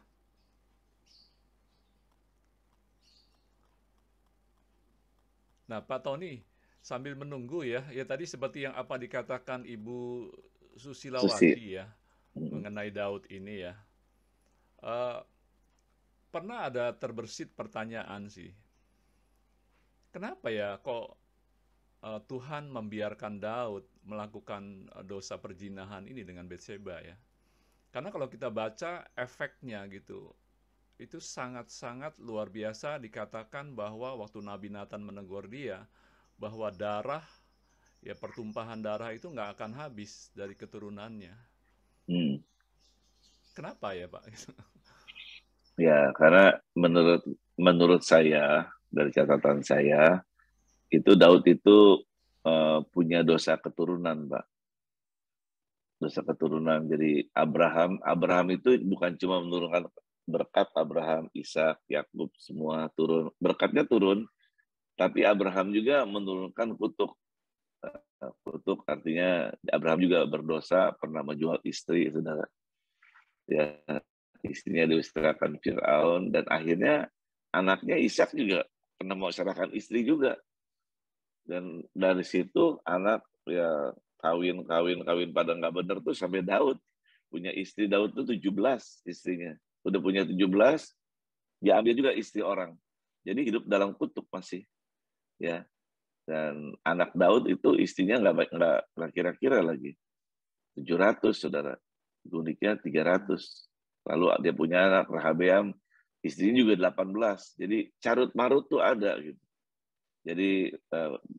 Nah, Pak Tony, sambil menunggu ya tadi seperti yang dikatakan Ibu Susilawati ya, mengenai Daud ini ya. Pernah ada terbersit pertanyaan sih, kenapa ya kok Tuhan membiarkan Daud melakukan dosa perzinahan ini dengan Batseba ya? Karena kalau kita baca efeknya gitu, itu sangat-sangat luar biasa. Dikatakan bahwa waktu Nabi Nathan menegur dia, bahwa pertumpahan darah itu nggak akan habis dari keturunannya. Kenapa ya Pak? Ya, karena menurut saya, dari catatan saya, itu Daud itu punya dosa keturunan, Pak. Dosa keturunan. Jadi Abraham itu bukan cuma menurunkan berkat, Abraham, Ishak, Yakub semua turun. Berkatnya turun, tapi Abraham juga menurunkan kutuk. Kutuk artinya Abraham juga berdosa, pernah menjual istri, saudara. Ya, istrinya diserahkan Fir'aun, dan akhirnya anaknya Ishak juga pernah mau serahkan istri juga. Dan dari situ anak ya kawin pada nggak benar tuh sampai Daud. Punya istri Daud tuh 17 istrinya. Udah punya 17, dia ambil juga istri orang. Jadi hidup dalam kutuk masih. Ya. Dan anak Daud itu istrinya nggak kira-kira lagi. 700, saudara. Uniknya 300. Lalu dia punya anak Rehabeam, istrinya juga 18. Jadi carut marut tuh ada gitu. Jadi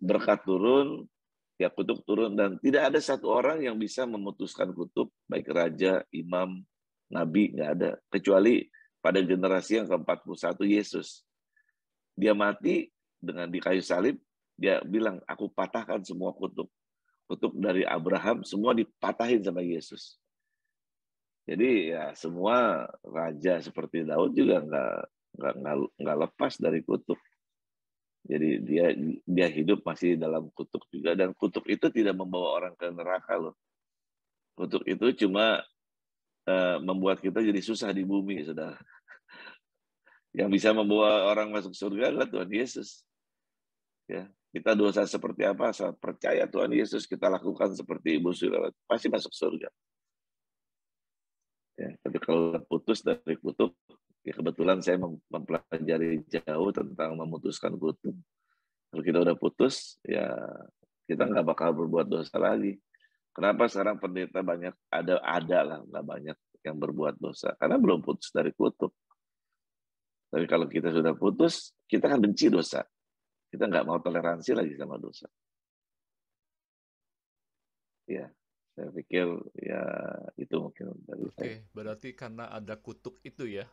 berkat turun, ya kutuk turun, dan tidak ada satu orang yang bisa memutuskan kutuk, baik raja, imam, nabi, nggak ada. Kecuali pada generasi yang ke-41 Yesus. Dia mati dengan di kayu salib, dia bilang, aku patahkan semua kutuk. Kutuk dari Abraham, semua dipatahin sama Yesus. Jadi ya semua raja seperti Daud juga nggak lepas dari kutuk. Jadi dia hidup masih dalam kutuk juga, dan kutuk itu tidak membawa orang ke neraka loh. Kutuk itu cuma membuat kita jadi susah di bumi, saudara. Yang bisa membawa orang masuk surga adalah Tuhan Yesus. Ya, kita dosa seperti apa, saat percaya Tuhan Yesus kita lakukan seperti Ibu Susilawati, pasti masuk surga. Ya, tapi kalau putus dari kutuk, ya kebetulan saya mempelajari jauh tentang memutuskan kutuk. Kalau kita udah putus, ya kita nggak bakal berbuat dosa lagi. Kenapa sekarang pendeta banyak ada lah, nggak banyak yang berbuat dosa, karena belum putus dari kutuk. Tapi kalau kita sudah putus, kita kan benci dosa. Kita nggak mau toleransi lagi sama dosa. Ya, saya pikir ya itu mungkin dari saya. Oke, berarti karena ada kutuk itu ya,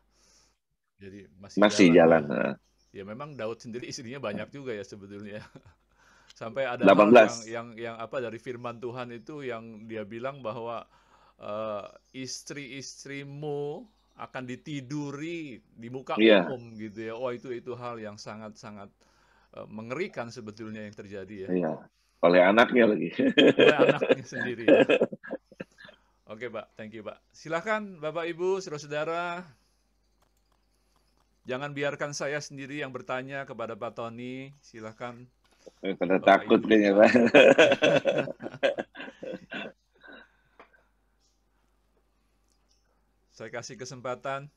jadi masih jalan. Ya memang Daud sendiri istrinya banyak juga ya sebetulnya. Sampai ada 18. hal yang dari firman Tuhan itu yang dia bilang bahwa istri-istrimu akan ditiduri di muka umum gitu ya. Oh, itu hal yang sangat-sangat mengerikan sebetulnya yang terjadi ya. Iya. Oleh anaknya lagi. Oleh anaknya sendiri ya. Oke, Pak. Thank you, Pak. Silakan Bapak Ibu, saudara-saudara. Jangan biarkan saya sendiri yang bertanya kepada Pak Tony. Silakan Pada Bapak takut Ibu kayaknya, juga. Pak. Saya kasih kesempatan.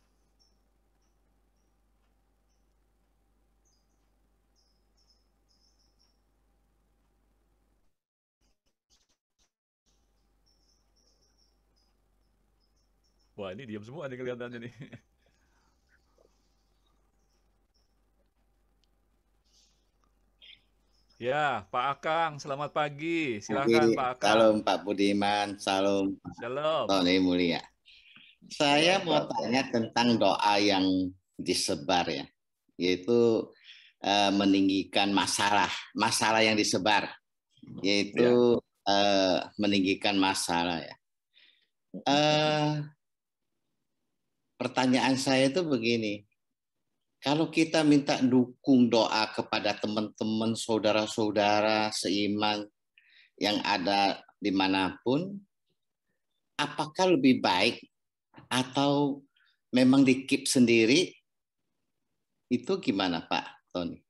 Wah, ini diam semua nih kelihatannya nih. Ya, Pak Akang, selamat pagi. Silakan Pak Akang. Salam Pak Budiman, salam Shalom. Tony Mulia. Saya mau Pak. tanya tentang doa yang disebar ya, yaitu meninggikan masalah yang disebar, yaitu meninggikan masalah ya. Pertanyaan saya itu begini, kalau kita minta dukung doa kepada teman-teman, saudara-saudara seiman yang ada dimanapun, apakah lebih baik atau memang di-keep sendiri? Itu gimana Pak Tony?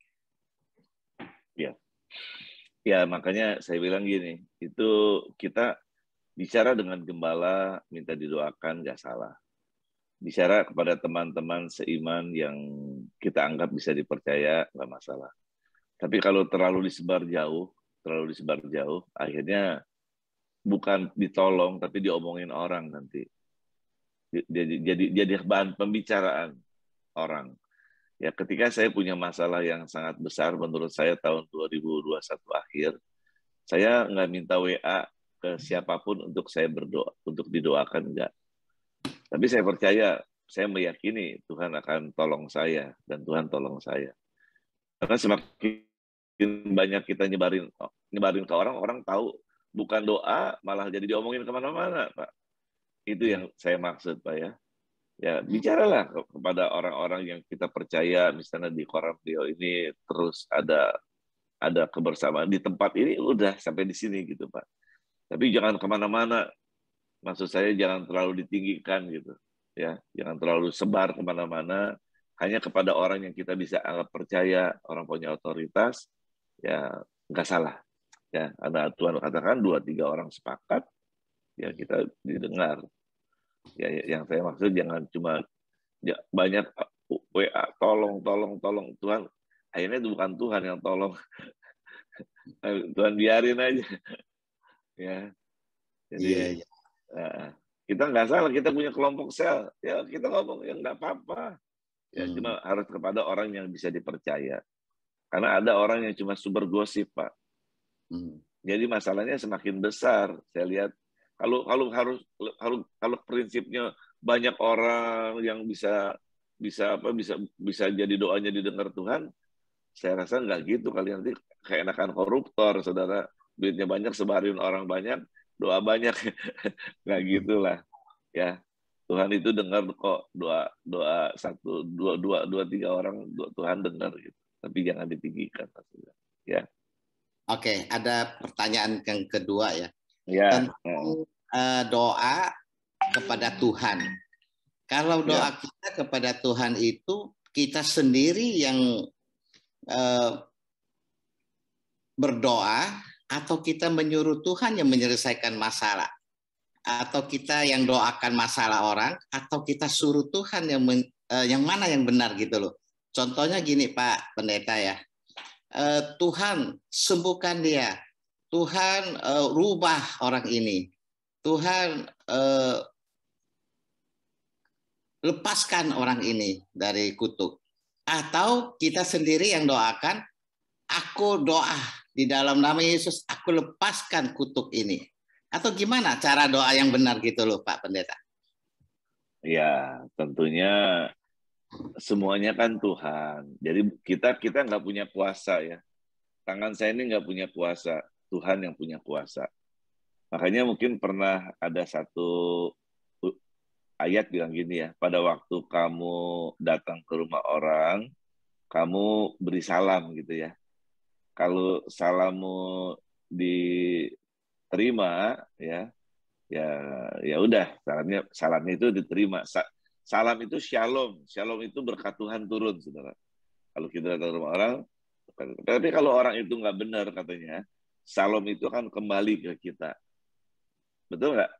Ya, makanya saya bilang gini, itu kita bicara dengan gembala, minta didoakan, nggak salah. Bicara kepada teman-teman seiman yang kita anggap bisa dipercaya, nggak masalah. Tapi kalau terlalu disebar jauh, akhirnya bukan ditolong, tapi diomongin orang nanti. Jadi bahan pembicaraan orang. Ya, ketika saya punya masalah yang sangat besar, menurut saya tahun 2021 akhir, saya nggak minta WA ke siapapun untuk saya berdoa, untuk didoakan, enggak. Tapi saya percaya, saya meyakini Tuhan akan tolong saya, dan Tuhan tolong saya. Karena semakin banyak kita nyebarin ke orang, orang tahu bukan doa, malah jadi diomongin kemana-mana, Pak. Itu yang saya maksud, Pak ya. Ya, bicaralah kepada orang-orang yang kita percaya, misalnya di Koramdio ini terus ada kebersamaan di tempat ini, udah sampai di sini gitu Pak. Tapi jangan kemana-mana, maksud saya jangan terlalu ditinggikan gitu, ya, jangan terlalu sebar kemana-mana, hanya kepada orang yang kita bisa anggap percaya, orang punya otoritas, ya nggak salah. Ya, karena Tuhan katakan 2-3 orang sepakat, ya kita didengar. Ya, yang saya maksud jangan cuma banyak WA tolong Tuhan, akhirnya itu bukan Tuhan yang tolong. Tuhan biarin aja. Ya, jadi kita nggak salah, kita punya kelompok sel, ya kita ngomong yang nggak apa-apa. Ya cuma harus kepada orang yang bisa dipercaya. Karena ada orang yang cuma sumber gosip, Pak. Jadi masalahnya semakin besar. Saya lihat kalau prinsipnya banyak orang yang bisa jadi doanya didengar Tuhan, saya rasa nggak gitu kali, nanti keenakan koruptor, saudara, duitnya banyak sebarin orang banyak, doa banyak, nggak gitulah ya. Tuhan itu dengar kok doa 1, 2, 3 orang, Tuhan dengar gitu. Tapi jangan ditinggikan, ya. Oke, ada pertanyaan yang kedua ya. Ya. Tentang doa kepada Tuhan. Kalau doa kita kepada Tuhan itu kita sendiri yang berdoa, atau kita menyuruh Tuhan yang menyelesaikan masalah, atau kita yang doakan masalah orang, atau kita suruh Tuhan yang mana yang benar gitu loh. Contohnya gini Pak Pendeta ya, Tuhan sembuhkan dia, Tuhan rubah orang ini, Tuhan lepaskan orang ini dari kutuk. Atau kita sendiri yang doakan, aku doa di dalam nama Yesus, aku lepaskan kutuk ini. Atau gimana cara doa yang benar gitu loh Pak Pendeta? Ya, tentunya semuanya kan Tuhan. Jadi kita nggak punya kuasa ya. Tangan saya ini nggak punya kuasa, Tuhan yang punya kuasa. Makanya mungkin pernah ada satu ayat bilang gini ya, pada waktu kamu datang ke rumah orang, kamu beri salam gitu ya. Kalau salammu diterima ya udah, salamnya itu diterima. Salam itu shalom. Shalom itu berkat Tuhan turun, saudara. Kalau kita datang ke rumah orang, tapi kalau orang itu nggak benar katanya, shalom itu akan kembali ke kita. Betul nggak?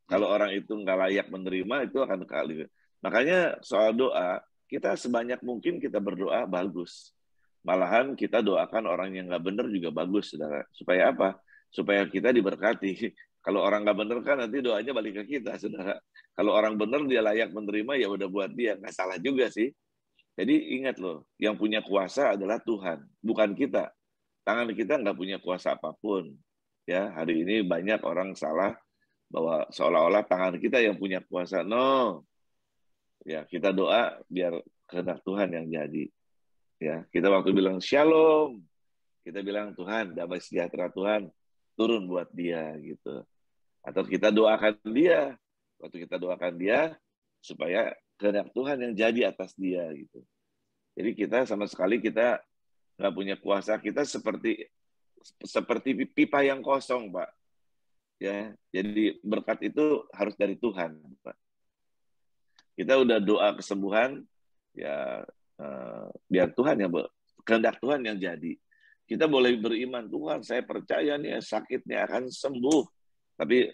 Kalau orang itu nggak layak menerima, itu akan kembali. Makanya soal doa, kita sebanyak mungkin kita berdoa bagus. Malahan kita doakan orang yang nggak benar juga bagus, saudara. Supaya apa? Supaya kita diberkati. Kalau orang nggak benar kan nanti doanya balik ke kita, saudara. Kalau orang benar dia layak menerima, ya udah buat dia. Nggak salah juga sih. Jadi ingat loh, yang punya kuasa adalah Tuhan, bukan kita. Tangan kita nggak punya kuasa apapun. Ya, hari ini banyak orang salah bahwa seolah-olah tangan kita yang punya kuasa. No. Ya, kita doa biar kehendak Tuhan yang jadi. Ya, kita waktu bilang shalom, kita bilang Tuhan, damai sejahtera Tuhan turun buat dia gitu. Atau kita doakan dia, waktu kita doakan dia supaya kehendak Tuhan yang jadi atas dia gitu. Jadi kita sama sekali kita nggak punya kuasa, kita seperti pipa yang kosong, Pak. Ya, jadi berkat itu harus dari Tuhan, Pak. Kita udah doa kesembuhan, ya biar Tuhan yang kehendak Tuhan yang jadi. Kita boleh beriman, Tuhan saya percaya nih sakitnya akan sembuh. Tapi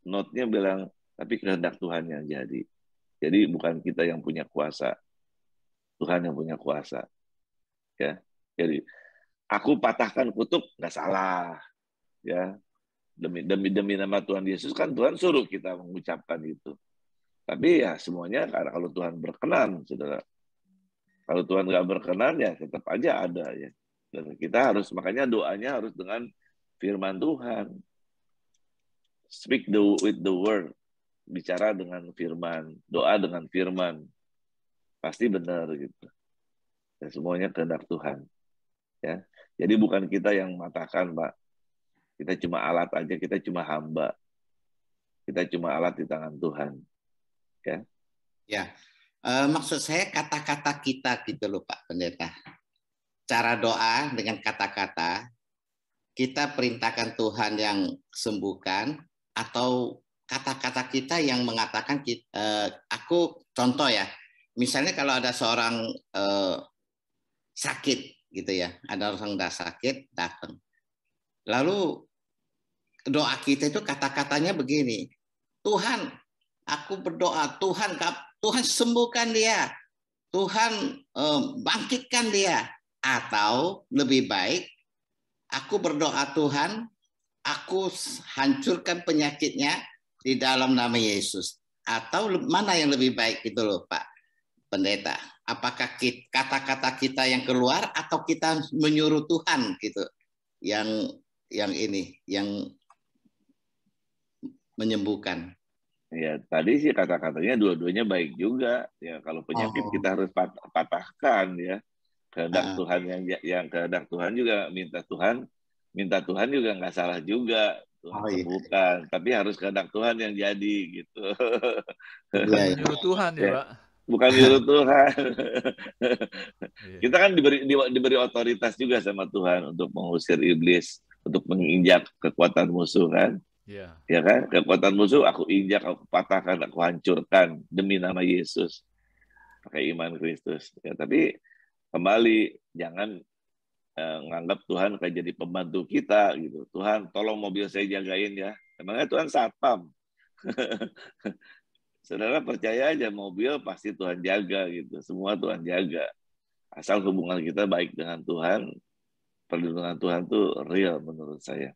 note-nya bilang, tapi kehendak Tuhan yang jadi. Jadi bukan kita yang punya kuasa, Tuhan yang punya kuasa. Ya, jadi aku patahkan kutuk nggak salah, ya demi nama Tuhan Yesus kan Tuhan suruh kita mengucapkan itu. Tapi ya semuanya karena kalau Tuhan berkenan, saudara. Kalau Tuhan nggak berkenan ya tetap aja ada ya. Dan kita harus makanya doanya harus dengan firman Tuhan. Speak with the word. Bicara dengan firman, doa dengan firman. Pasti benar gitu. Dan semuanya kehendak Tuhan. Ya. Jadi bukan kita yang matahkan, Pak. Kita cuma alat aja, kita cuma hamba. Kita cuma alat di tangan Tuhan. Ya. Ya. Maksud saya kata-kata kita gitu loh Pak Pendeta. Cara doa dengan kata-kata, kita perintahkan Tuhan yang sembuhkan, atau kata-kata kita yang mengatakan, aku contoh ya, misalnya kalau ada seorang sakit gitu ya, ada orang udah sakit datang, lalu doa kita itu kata-katanya begini, Tuhan, aku berdoa, Tuhan sembuhkan dia, Tuhan bangkitkan dia, atau lebih baik, aku berdoa Tuhan, aku hancurkan penyakitnya di dalam nama Yesus. Atau mana yang lebih baik itu loh Pak Pendeta? Apakah kata-kata kita yang keluar atau kita menyuruh Tuhan gitu yang menyembuhkan? Ya tadi sih kata-katanya dua-duanya baik juga. Ya kalau penyakit kita harus patahkan ya. Kehendak Tuhan yang kehendak Tuhan juga minta Tuhan juga nggak salah juga. Tuhan sembuhkan, tapi harus kehendak Tuhan yang jadi gitu. Bukan menyuruh Tuhan ya, Pak. Bukan menyuruh Tuhan. Kita kan diberi otoritas juga sama Tuhan untuk mengusir iblis, untuk menginjak kekuatan musuh kan. Iya. Ya kan, kekuatan musuh aku injak, aku patahkan, aku hancurkan demi nama Yesus. Pakai iman Kristus. Ya, tapi kembali jangan nganggap Tuhan kayak jadi pembantu kita gitu. Tuhan, tolong mobil saya jagain ya. Emangnya Tuhan satpam. Saudara percaya aja mobil pasti Tuhan jaga gitu. Semua Tuhan jaga. Asal hubungan kita baik dengan Tuhan, perlindungan Tuhan tuh real menurut saya.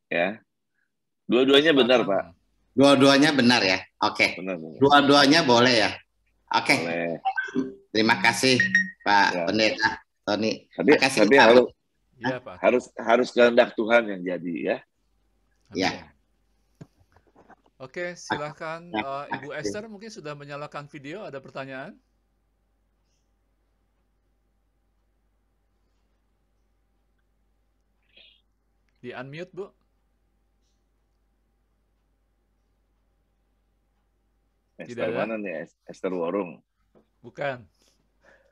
Ya. Dua-duanya benar, Pak. Dua-duanya benar ya. Oke. Benar. Dua-duanya boleh ya. Oke. Boleh. Terima kasih Pak Pendeta Tony. Tapi harus kehendak Tuhan yang jadi ya. Ya. Oke, silakan Ibu Esther mungkin sudah menyalakan video, ada pertanyaan? Di unmute, Bu. Esther mana nih? Esther Worong. Bukan.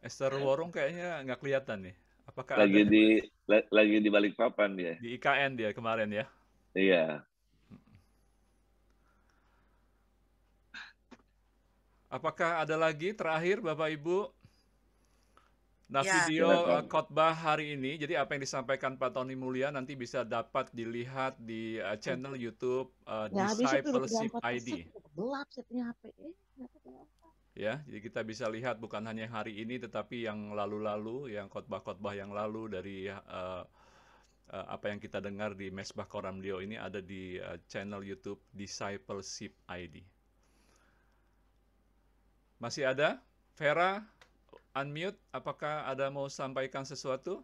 Esther Worong kayaknya nggak kelihatan nih. Apakah lagi ada? Lagi di Balikpapan dia. Di IKN dia kemarin ya? Iya. Apakah ada lagi terakhir Bapak Ibu? Nah, Ya, video Silakan. khotbah hari ini, jadi apa yang disampaikan Pak Tony Mulya nanti bisa dapat dilihat di channel YouTube Ya habis itu udah Discipleship ID. gelap saya punya HP. Ya, jadi kita bisa lihat bukan hanya hari ini tetapi yang lalu-lalu, yang khotbah-khotbah yang lalu dari apa yang kita dengar di Mesbah Koramdio ini ada di channel YouTube Discipleship ID. Masih ada? Vera, unmute, apakah ada mau sampaikan sesuatu?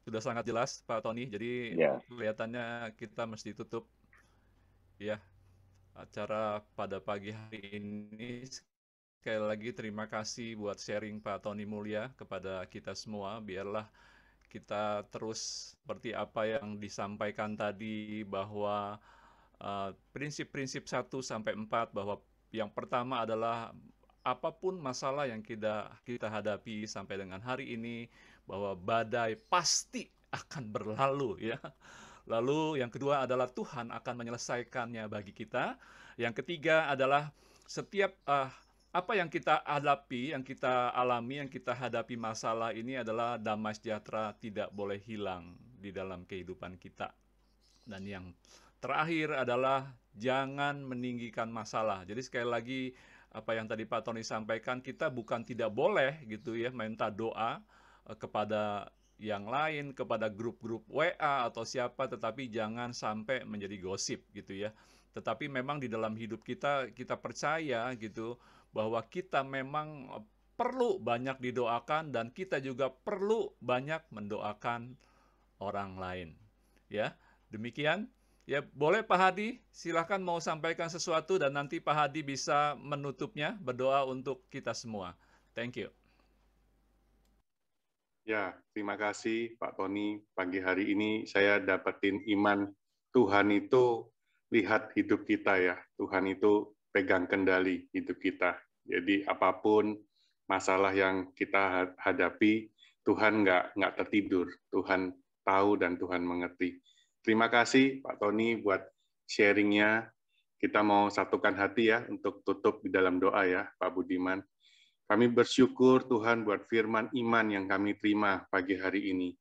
Sudah sangat jelas Pak Tony, jadi Ya. kelihatannya kita mesti tutup ya acara pada pagi hari ini. Sekali lagi terima kasih buat sharing Pak Tony Mulya kepada kita semua. Biarlah kita terus seperti apa yang disampaikan tadi bahwa prinsip-prinsip 1-4 bahwa yang pertama adalah apapun masalah yang kita hadapi sampai dengan hari ini, bahwa badai pasti akan berlalu ya. Lalu yang kedua adalah Tuhan akan menyelesaikannya bagi kita. Yang ketiga adalah setiap apa yang kita hadapi, yang kita alami, yang kita hadapi masalah ini adalah damai sejahtera tidak boleh hilang di dalam kehidupan kita. Dan yang terakhir adalah jangan meninggikan masalah. Jadi sekali lagi apa yang tadi Pak Tony sampaikan, kita bukan tidak boleh gitu ya minta doa kepada yang lain, kepada grup-grup WA atau siapa, tetapi jangan sampai menjadi gosip gitu ya. Tetapi memang di dalam hidup kita percaya gitu bahwa kita memang perlu banyak didoakan dan kita juga perlu banyak mendoakan orang lain. Ya, demikian. Ya, boleh Pak Hadi, silakan mau sampaikan sesuatu dan nanti Pak Hadi bisa menutupnya, berdoa untuk kita semua. Thank you. Ya, terima kasih Pak Tony. Pagi hari ini saya dapetin iman Tuhan itu lihat hidup kita ya. Tuhan itu pegang kendali hidup kita. Jadi apapun masalah yang kita hadapi, Tuhan nggak tertidur. Tuhan tahu dan Tuhan mengerti. Terima kasih Pak Tony buat sharingnya. Kita mau satukan hati ya untuk tutup di dalam doa ya Pak Budiman. Kami bersyukur Tuhan buat firman iman yang kami terima pagi hari ini.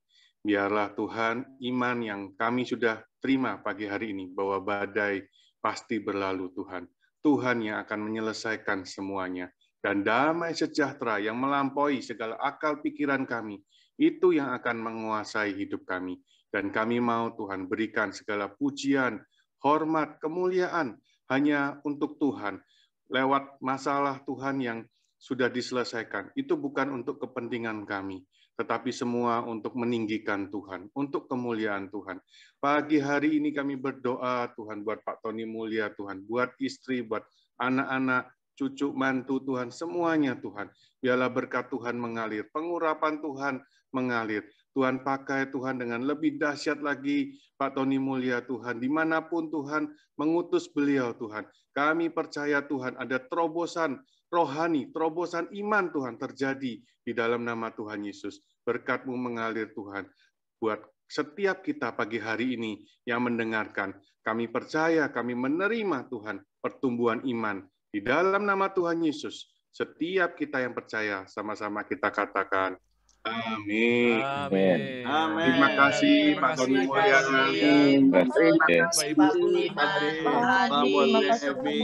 Biarlah Tuhan iman yang kami sudah terima pagi hari ini bahwa badai pasti berlalu Tuhan. Tuhan yang akan menyelesaikan semuanya. Dan damai sejahtera yang melampaui segala akal pikiran kami, itu yang akan menguasai hidup kami. Dan kami mau Tuhan berikan segala pujian, hormat, kemuliaan hanya untuk Tuhan. Lewat masalah Tuhan yang sudah diselesaikan. Itu bukan untuk kepentingan kami, tetapi semua untuk meninggikan Tuhan, untuk kemuliaan Tuhan. Pagi hari ini kami berdoa Tuhan buat Pak Tony Mulya, Tuhan buat istri, buat anak-anak, cucu, mantu Tuhan, semuanya Tuhan. Biarlah berkat Tuhan mengalir, pengurapan Tuhan mengalir. Tuhan pakai Tuhan dengan lebih dahsyat lagi Pak Tony Mulya Tuhan. Dimanapun Tuhan mengutus beliau Tuhan. Kami percaya Tuhan ada terobosan rohani, terobosan iman Tuhan terjadi di dalam nama Tuhan Yesus. Berkat-Mu mengalir Tuhan. Buat setiap kita pagi hari ini yang mendengarkan, kami percaya, kami menerima Tuhan pertumbuhan iman. Di dalam nama Tuhan Yesus, setiap kita yang percaya, sama-sama kita katakan, amin. Amin. Terima kasih Pak Tony Mulya. Terima kasih. Terima kasih Pak Budiman. Terima kasih Pak Evi.